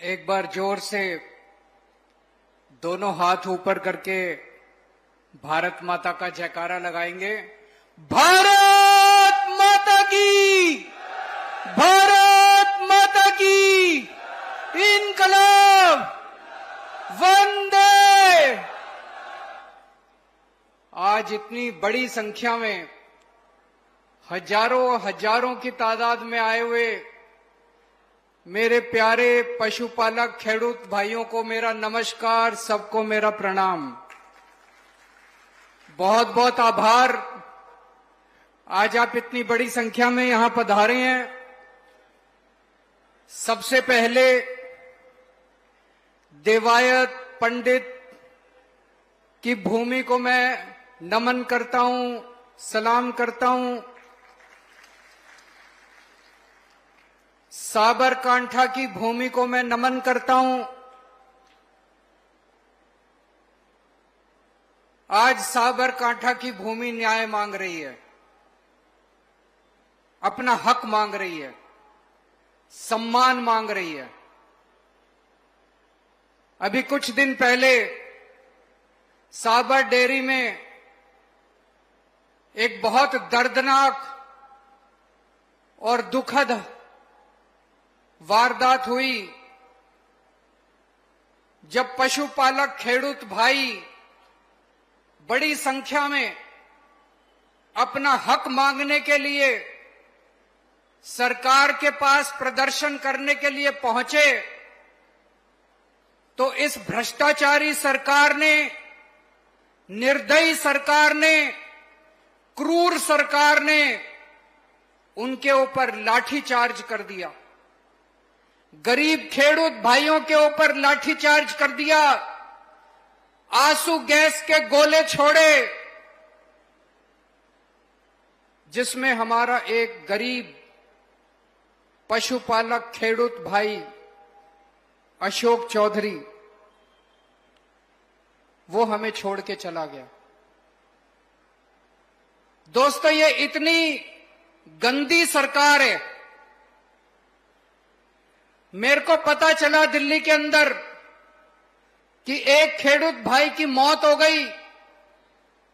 एक बार जोर से दोनों हाथ ऊपर करके भारत माता का जयकारा लगाएंगे। भारत माता की, भारत माता की इनकलाब, वंदे। आज इतनी बड़ी संख्या में हजारों हजारों की तादाद में आए हुए मेरे प्यारे पशुपालक खेडूत भाइयों को मेरा नमस्कार, सबको मेरा प्रणाम। बहुत बहुत आभार। आज आप इतनी बड़ी संख्या में यहां पधारे हैं। सबसे पहले देवायत पंडित की भूमि को मैं नमन करता हूं, सलाम करता हूं। साबरकांठा की भूमि को मैं नमन करता हूं। आज साबरकांठा की भूमि न्याय मांग रही है, अपना हक मांग रही है, सम्मान मांग रही है। अभी कुछ दिन पहले साबर डेयरी में एक बहुत दर्दनाक और दुखद वारदात हुई, जब पशुपालक खेडूत भाई बड़ी संख्या में अपना हक मांगने के लिए सरकार के पास प्रदर्शन करने के लिए पहुंचे, तो इस भ्रष्टाचारी सरकार ने, निर्दयी सरकार ने, क्रूर सरकार ने उनके ऊपर लाठीचार्ज कर दिया। गरीब खेडूत भाइयों के ऊपर लाठीचार्ज कर दिया, आंसू गैस के गोले छोड़े, जिसमें हमारा एक गरीब पशुपालक खेडूत भाई अशोक चौधरी, वो हमें छोड़ के चला गया। दोस्तों, ये इतनी गंदी सरकार है। मेरे को पता चला दिल्ली के अंदर कि एक खेडूत भाई की मौत हो गई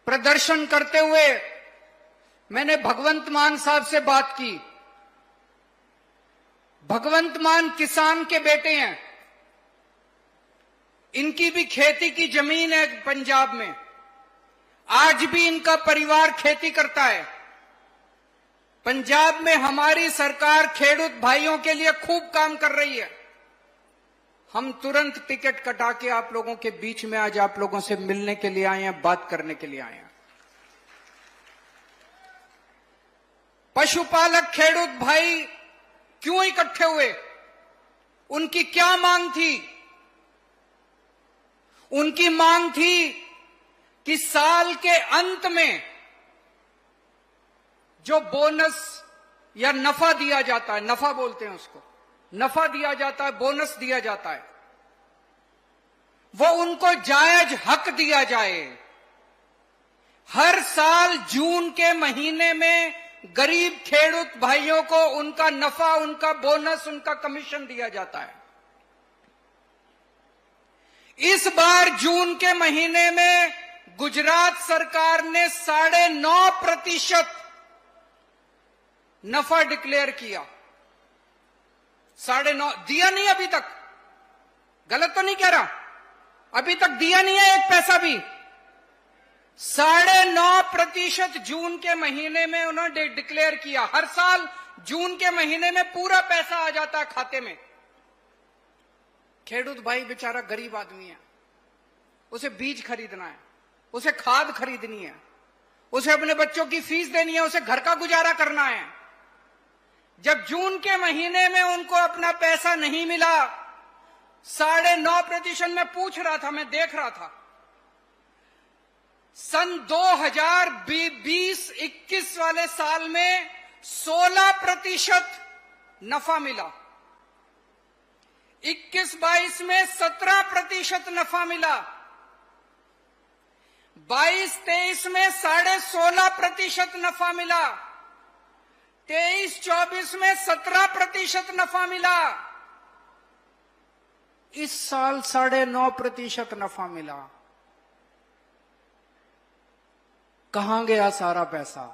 प्रदर्शन करते हुए। मैंने भगवंत मान साहब से बात की। भगवंत मान किसान के बेटे हैं, इनकी भी खेती की जमीन है पंजाब में। आज भी इनका परिवार खेती करता है। पंजाब में हमारी सरकार खेडूत भाइयों के लिए खूब काम कर रही है। हम तुरंत टिकट कटा के आप लोगों के बीच में आज आप लोगों से मिलने के लिए आए हैं, बात करने के लिए आए हैं। पशुपालक खेडूत भाई क्यों इकट्ठे हुए? उनकी क्या मांग थी? उनकी मांग थी कि साल के अंत में जो बोनस या नफा दिया जाता है, नफा बोलते हैं उसको, नफा दिया जाता है, बोनस दिया जाता है, वो उनको जायज हक दिया जाए। हर साल जून के महीने में गरीब खेडूत भाइयों को उनका नफा, उनका बोनस, उनका कमीशन दिया जाता है। इस बार जून के महीने में गुजरात सरकार ने 9.5% नफा डिक्लेयर किया। 9.5 दिया नहीं अभी तक, गलत तो नहीं कह रहा, अभी तक दिया नहीं है एक पैसा भी। 9.5% जून के महीने में उन्होंने डिक्लेयर किया। हर साल जून के महीने में पूरा पैसा आ जाता है खाते में। खेडूत भाई बेचारा गरीब आदमी है, उसे बीज खरीदना है, उसे खाद खरीदनी है, उसे अपने बच्चों की फीस देनी है, उसे घर का गुजारा करना है। जब जून के महीने में उनको अपना पैसा नहीं मिला, 9.5% में पूछ रहा था, मैं देख रहा था, सन 2020-21 वाले साल में 16% नफा मिला, 21-22 में 17% नफा मिला, 22-23 में 16.5% नफा मिला, 23-24 में 17% नफा मिला, इस साल 9.5% नफा मिला। कहां गया सारा पैसा?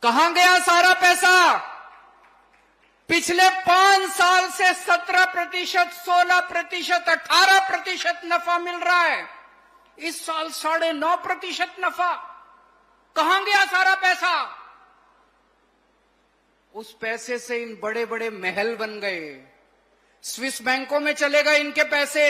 कहां गया सारा पैसा? पिछले 5 साल से 17%, 16%, 18% नफा मिल रहा है। इस साल 9.5% नफा। कहां गया सारा पैसा? उस पैसे से इन बड़े बड़े महल बन गए। स्विस बैंकों में चले गए इनके पैसे।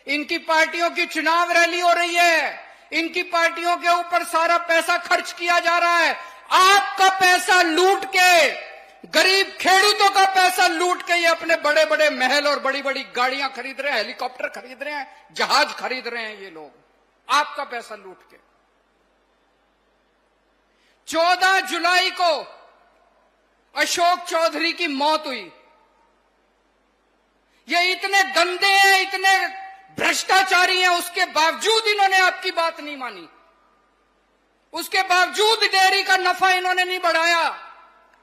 इनकी पार्टियों की चुनाव रैली हो रही है, इनकी पार्टियों के ऊपर सारा पैसा खर्च किया जा रहा है। आपका पैसा लूट के, गरीब खेडूतों का पैसा लूट के ये अपने बड़े बड़े महल और बड़ी बड़ी गाड़ियां खरीद रहे हैं, हेलीकॉप्टर खरीद रहे हैं, जहाज खरीद रहे हैं ये लोग, आपका पैसा लूट के। 14 जुलाई को अशोक चौधरी की मौत हुई। ये इतने गंदे हैं, इतने भ्रष्टाचारी हैं, उसके बावजूद इन्होंने आपकी बात नहीं मानी। उसके बावजूद डेयरी का नफा इन्होंने नहीं बढ़ाया।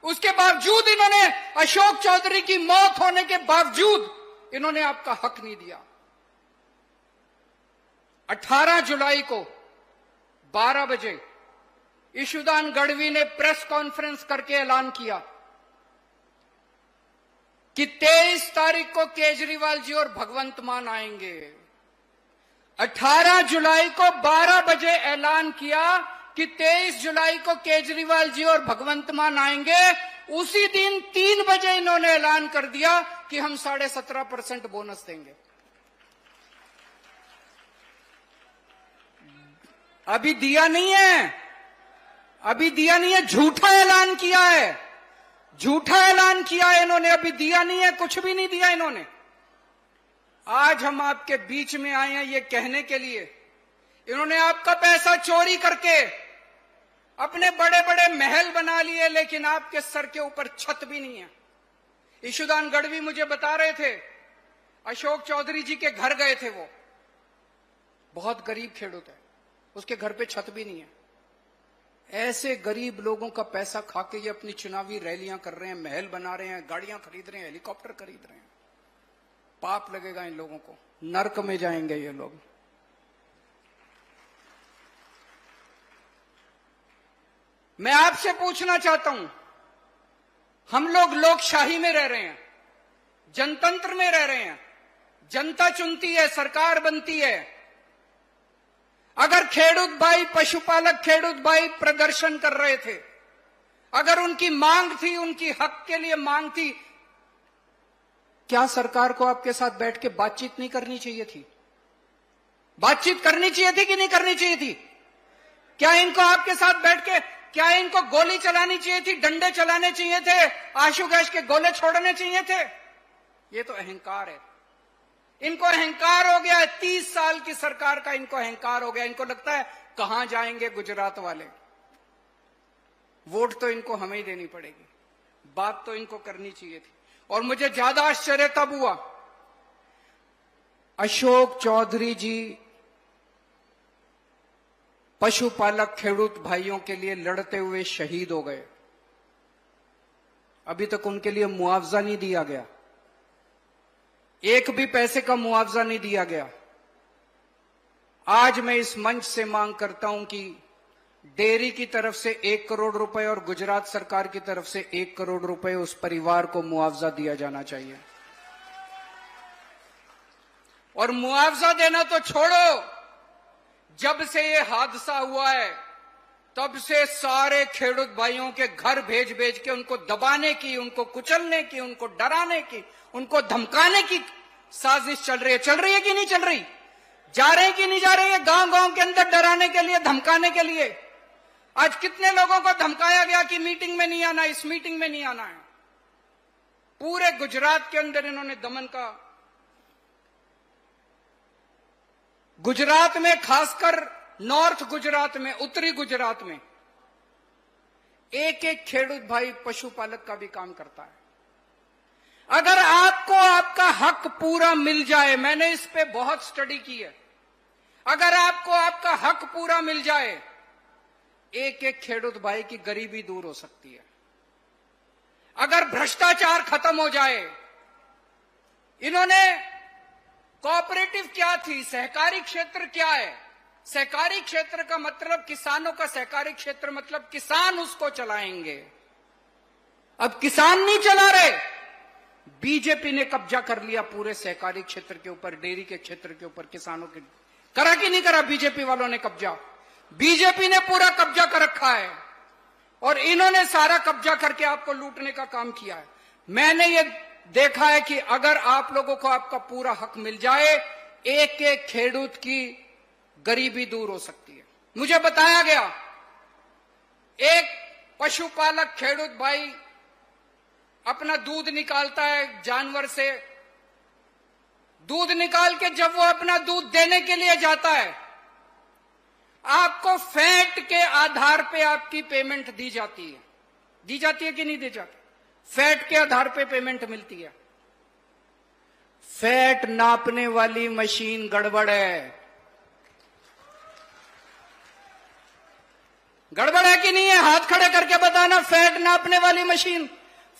उसके बावजूद इन्होंने अशोक चौधरी की मौत होने के बावजूद इन्होंने आपका हक नहीं दिया। 18 जुलाई को 12 बजे ईशुदान गढ़वी ने प्रेस कॉन्फ्रेंस करके ऐलान किया कि 23 तारीख को केजरीवाल जी और भगवंत मान आएंगे। 18 जुलाई को 12 बजे ऐलान किया कि 23 जुलाई को केजरीवाल जी और भगवंत मान आएंगे। उसी दिन 3 बजे इन्होंने ऐलान कर दिया कि हम 17.5% बोनस देंगे। अभी दिया नहीं है, अभी दिया नहीं है, झूठा ऐलान किया है, झूठा ऐलान किया है इन्होंने, अभी दिया नहीं है, कुछ भी नहीं दिया इन्होंने। आज हम आपके बीच में आए हैं ये कहने के लिए, इन्होंने आपका पैसा चोरी करके अपने बड़े बड़े महल बना लिए, लेकिन आपके सर के ऊपर छत भी नहीं है। ईशुदान गढ़वी मुझे बता रहे थे, अशोक चौधरी जी के घर गए थे, वो बहुत गरीब खेडूत है, उसके घर पे छत भी नहीं है। ऐसे गरीब लोगों का पैसा खा के ये अपनी चुनावी रैलियां कर रहे हैं, महल बना रहे हैं, गाड़ियां खरीद रहे हैं, हेलीकॉप्टर खरीद रहे हैं। पाप लगेगा इन लोगों को, नरक में जाएंगे ये लोग। मैं आपसे पूछना चाहता हूं, हम लोग लोकशाही में रह रहे हैं, जनतंत्र में रह रहे हैं, जनता चुनती है, सरकार बनती है। अगर खेडूत भाई, पशुपालक खेडूत भाई प्रदर्शन कर रहे थे, अगर उनकी मांग थी, उनकी हक के लिए मांग थी, क्या सरकार को आपके साथ बैठ के बातचीत नहीं करनी चाहिए थी? बातचीत करनी चाहिए थी कि नहीं करनी चाहिए थी? क्या इनको आपके साथ बैठ के, क्या इनको गोली चलानी चाहिए थी, डंडे चलाने चाहिए थे, आंसू गैस के गोले छोड़ने चाहिए थे? ये तो अहंकार है, इनको अहंकार हो गया है। 30 साल की सरकार का इनको अहंकार हो गया। इनको लगता है कहां जाएंगे गुजरात वाले, वोट तो इनको हमें ही देनी पड़ेगी, बात तो इनको करनी चाहिए थी। और मुझे ज्यादा आश्चर्य तब हुआ, अशोक चौधरी जी पशुपालक खेडूत भाइयों के लिए लड़ते हुए शहीद हो गए, अभी तक उनके लिए मुआवजा नहीं दिया गया, एक भी पैसे का मुआवजा नहीं दिया गया। आज मैं इस मंच से मांग करता हूं कि डेयरी की तरफ से 1 करोड़ रुपए और गुजरात सरकार की तरफ से 1 करोड़ रुपए उस परिवार को मुआवजा दिया जाना चाहिए। और मुआवजा देना तो छोड़ो, जब से ये हादसा हुआ है तब से सारे खेडूत भाइयों के घर भेज भेज के उनको दबाने की, उनको कुचलने की, उनको डराने की, उनको धमकाने की साजिश चल रही है। चल रही है कि नहीं चल रही? जा रहे हैं कि नहीं जा रहे हैं गांव गांव के अंदर डराने के लिए, धमकाने के लिए? आज कितने लोगों को धमकाया गया कि मीटिंग में नहीं आना, इस मीटिंग में नहीं आना है। पूरे गुजरात के अंदर इन्होंने दमन का, गुजरात में, खासकर नॉर्थ गुजरात में, उत्तरी गुजरात में एक एक खेडूत भाई पशुपालक का भी काम करता है। अगर आपको आपका हक पूरा मिल जाए, मैंने इस पे बहुत स्टडी की है, अगर आपको आपका हक पूरा मिल जाए, एक एक खेडूत भाई की गरीबी दूर हो सकती है। अगर भ्रष्टाचार खत्म हो जाए, इन्होंने कोऑपरेटिव क्या थी, सहकारी क्षेत्र क्या है? सहकारी क्षेत्र का मतलब किसानों का सहकारी क्षेत्र मतलब किसान उसको चलाएंगे। अब किसान नहीं चला रहे, बीजेपी ने कब्जा कर लिया पूरे सहकारी क्षेत्र के ऊपर, डेयरी के क्षेत्र के ऊपर, किसानों के। करा कि नहीं करा बीजेपी वालों ने कब्जा? बीजेपी ने पूरा कब्जा कर रखा है और इन्होंने सारा कब्जा करके आपको लूटने का काम किया है। मैंने ये देखा है कि अगर आप लोगों को आपका पूरा हक मिल जाए, एक एक खेडूत की गरीबी दूर हो सकती है। मुझे बताया गया एक पशुपालक खेडूत भाई अपना दूध निकालता है जानवर से, दूध निकाल के जब वो अपना दूध देने के लिए जाता है, आपको फैट के आधार पे आपकी पेमेंट दी जाती है। दी जाती है कि नहीं दी जाती? फैट के आधार पे पेमेंट मिलती है। फैट नापने वाली मशीन गड़बड़ है। गड़बड़ है कि नहीं है? हाथ खड़े करके बताना, फैट नापने वाली मशीन।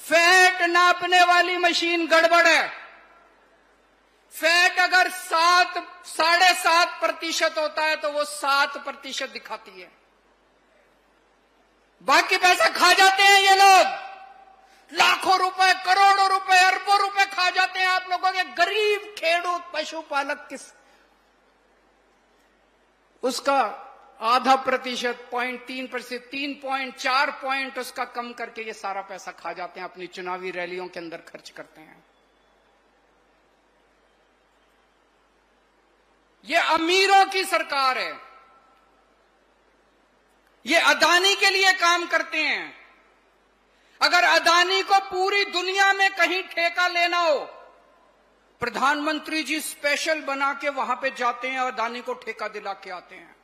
फैट नापने वाली मशीन गड़बड़ है। फैट अगर 7.5% होता है तो वो 7% दिखाती है। बाकी पैसा खा जाते हैं ये लोग, लाखों रुपए, करोड़ों रुपए, अरबों रुपए खा जाते हैं आप लोगों के गरीब खेडूत पशुपालक किस उसका 0.5%, 0.3%, 3.4 पॉइंट उसका कम करके ये सारा पैसा खा जाते हैं, अपनी चुनावी रैलियों के अंदर खर्च करते हैं। ये अमीरों की सरकार है। ये अदानी के लिए काम करते हैं। अगर अदानी को पूरी दुनिया में कहीं ठेका लेना हो, प्रधानमंत्री जी स्पेशल बना के वहां पे जाते हैं और अदानी को ठेका दिला के आते हैं।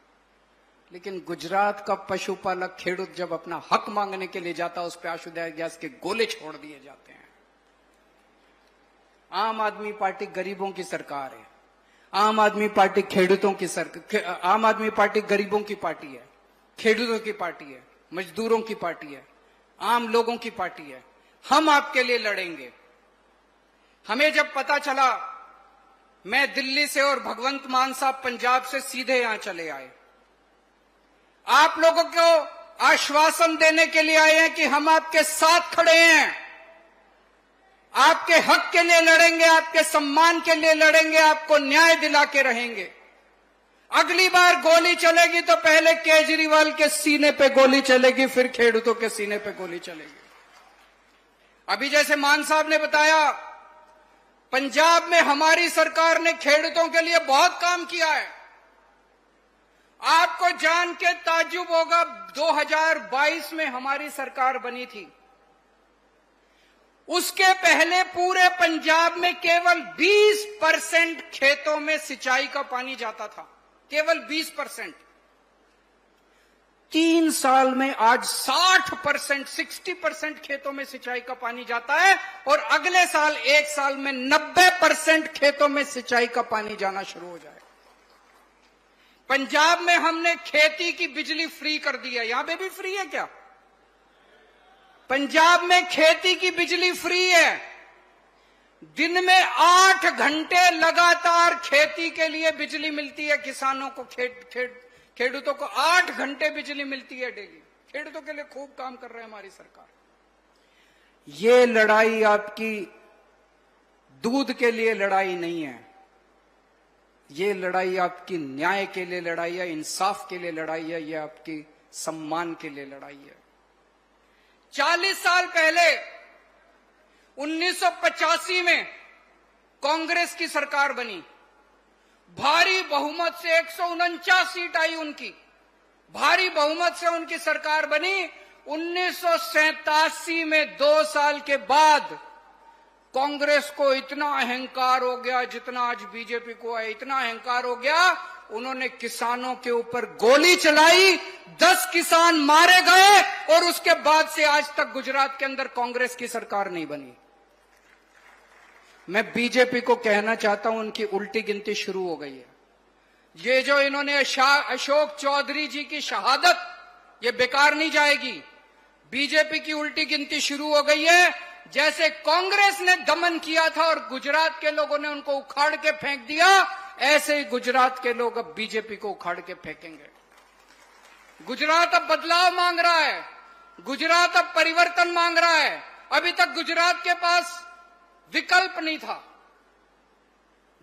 लेकिन गुजरात का पशुपालक खेडूत जब अपना हक मांगने के लिए जाता है, उस पर आशुदाय गैस के गोले छोड़ दिए जाते हैं। आम आदमी पार्टी गरीबों की सरकार है। आम आदमी पार्टी खेडूतों की सरकार, आम आदमी पार्टी गरीबों की पार्टी है, खेडूतों की पार्टी है, मजदूरों की पार्टी है, आम लोगों की पार्टी है। हम आपके लिए लड़ेंगे। हमें जब पता चला, मैं दिल्ली से और भगवंत मान साहब पंजाब से सीधे यहां चले आए। आप लोगों को आश्वासन देने के लिए आए हैं कि हम आपके साथ खड़े हैं, आपके हक के लिए लड़ेंगे, आपके सम्मान के लिए लड़ेंगे, आपको न्याय दिला के रहेंगे। अगली बार गोली चलेगी तो पहले केजरीवाल के सीने पे गोली चलेगी, फिर खेडूतों के सीने पे गोली चलेगी। अभी जैसे मान साहब ने बताया, पंजाब में हमारी सरकार ने खेडूतों के लिए बहुत काम किया है। आपको जान के ताज्जुब होगा, 2022 में हमारी सरकार बनी थी, उसके पहले पूरे पंजाब में केवल 20% खेतों में सिंचाई का पानी जाता था, केवल 20%। 3 साल में आज 60%, 60% खेतों में सिंचाई का पानी जाता है और अगले साल 1 साल में 90% खेतों में सिंचाई का पानी जाना शुरू हो जाए। पंजाब में हमने खेती की बिजली फ्री कर दी है। यहां पे भी फ्री है क्या? पंजाब में खेती की बिजली फ्री है। दिन में 8 घंटे लगातार खेती के लिए बिजली मिलती है किसानों को, खेडूतों को 8 घंटे बिजली मिलती है डेली। खेडूतों के लिए खूब काम कर रही है हमारी सरकार। ये लड़ाई आपकी दूध के लिए लड़ाई नहीं है, ये लड़ाई आपकी न्याय के लिए लड़ाई है, इंसाफ के लिए लड़ाई है, ये आपकी सम्मान के लिए लड़ाई है। 40 साल पहले 1985 में कांग्रेस की सरकार बनी, भारी बहुमत से 149 सीट आई उनकी, भारी बहुमत से उनकी सरकार बनी। 1987 में 2 साल के बाद कांग्रेस को इतना अहंकार हो गया, जितना आज बीजेपी को है, इतना अहंकार हो गया, उन्होंने किसानों के ऊपर गोली चलाई, 10 किसान मारे गए और उसके बाद से आज तक गुजरात के अंदर कांग्रेस की सरकार नहीं बनी। मैं बीजेपी को कहना चाहता हूं, उनकी उल्टी गिनती शुरू हो गई है। ये जो इन्होंने अशोक चौधरी जी की शहादत, ये बेकार नहीं जाएगी। बीजेपी की उल्टी गिनती शुरू हो गई है। जैसे कांग्रेस ने दमन किया था और गुजरात के लोगों ने उनको उखाड़ के फेंक दिया, ऐसे ही गुजरात के लोग अब बीजेपी को उखाड़ के फेंकेंगे। गुजरात अब बदलाव मांग रहा है, गुजरात अब परिवर्तन मांग रहा है। अभी तक गुजरात के पास विकल्प नहीं था।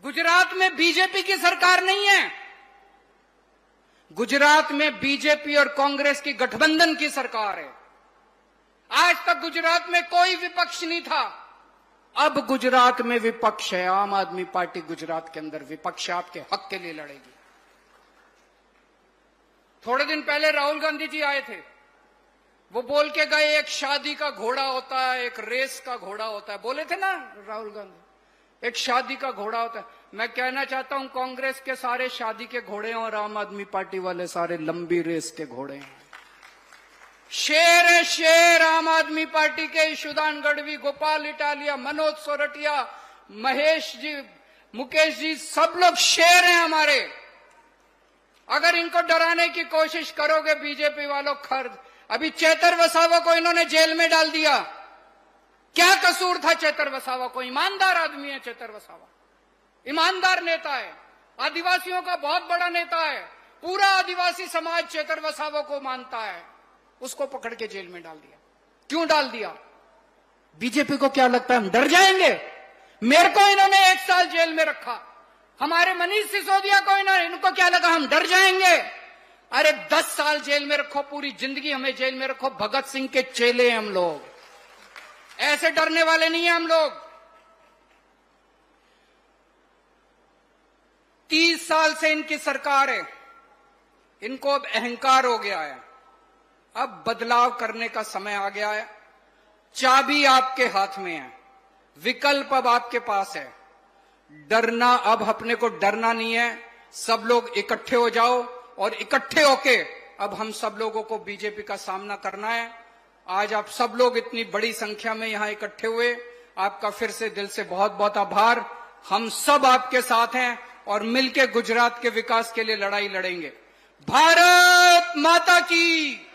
गुजरात में बीजेपी की सरकार नहीं है, गुजरात में बीजेपी और कांग्रेस की गठबंधन की सरकार है। आज तक गुजरात में कोई विपक्ष नहीं था, अब गुजरात में विपक्ष है। आम आदमी पार्टी गुजरात के अंदर विपक्ष है, आपके हक के लिए लड़ेगी। थोड़े दिन पहले राहुल गांधी जी आए थे, वो बोल के गए एक शादी का घोड़ा होता है, एक रेस का घोड़ा होता है, बोले थे ना राहुल गांधी, एक शादी का घोड़ा होता है। मैं कहना चाहता हूं कांग्रेस के सारे शादी के घोड़े और आम आदमी पार्टी वाले सारे लंबी रेस के घोड़े हैं। शेर है शेर आम आदमी पार्टी के ईशुदान गढ़वी, गोपाल इटालिया, मनोज सोरठिया, महेश जी, मुकेश जी, सब लोग शेर हैं हमारे। अगर इनको डराने की कोशिश करोगे बीजेपी वालों, खर्द। अभी चेतर वसावा को इन्होंने जेल में डाल दिया। क्या कसूर था चेतर वसावा को? ईमानदार आदमी है चेतर वसावा, ईमानदार नेता है, आदिवासियों का बहुत बड़ा नेता है, पूरा आदिवासी समाज चेतर वसावा को मानता है। उसको पकड़ के जेल में डाल दिया। क्यों डाल दिया? बीजेपी को क्या लगता है हम डर जाएंगे? मेरे को इन्होंने 1 साल जेल में रखा, हमारे मनीष सिसोदिया को इनको क्या लगा हम डर जाएंगे? अरे 10 साल जेल में रखो, पूरी जिंदगी हमें जेल में रखो, भगत सिंह के चेले हैं हम लोग, ऐसे डरने वाले नहीं है हम लोग। 30 साल से इनकी सरकार है, इनको अब अहंकार हो गया है। अब बदलाव करने का समय आ गया है। चाबी आपके हाथ में है, विकल्प अब आपके पास है। डरना, अब अपने को डरना नहीं है। सब लोग इकट्ठे हो जाओ और इकट्ठे होके अब हम सब लोगों को बीजेपी का सामना करना है। आज आप सब लोग इतनी बड़ी संख्या में यहां इकट्ठे हुए, आपका फिर से दिल से बहुत बहुत आभार। हम सब आपके साथ हैं और मिलकर गुजरात के विकास के लिए लड़ाई लड़ेंगे। भारत माता की